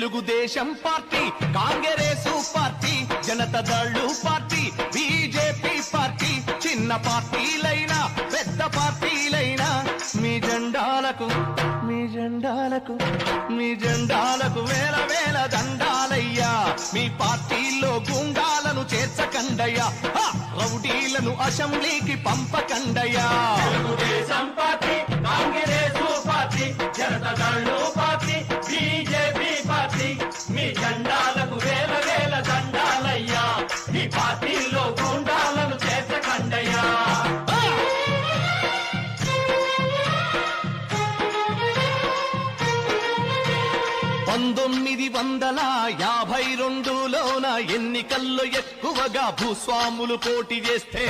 Telugu Desam party, Congress party, Janata Dal party, BJP party, చిన్న పార్టీలైనా పెద్ద పార్టీలైనా మీ జెండాలకు వేల వేల దండాలయ్యా. మీ పార్టీల్లో గుండాలను చేర్చకండయ్యా, రౌడీలను అసెంబ్లీకి పంపకండయ్యా. Telugu Desam party, Congress party, Janata Dal party, BJP party, మీ జెండాలకు వేల వేల దండాలయ్యా. మీ పార్టీల్లో గుండాలను చేర్చకండయ్యా. 1952లోన ఎన్నికల్లో ఎక్కువగా భూస్వాములు పోటీ చేస్తే